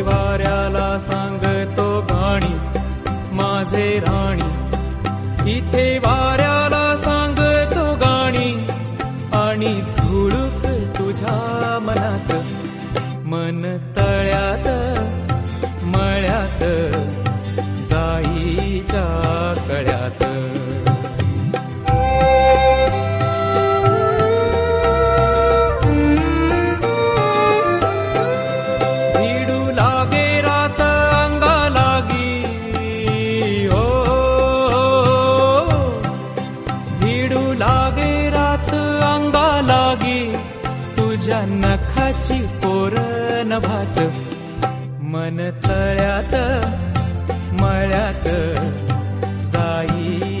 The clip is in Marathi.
वाऱ्याला सांगतो गाणी माझे राणी, इथे वाऱ्याला सांगतो गाणी आणि झुळूक तुझ्या मनात, मन तळ्यात मळ्यात जाईच्या कळ्यात. भिडू लागे रात अंगा लागी, ओ भिडू लागे रात अंगा लागी, तुझ्या नखाची पोरण भात, मन तळ्यात मळ्यात जाई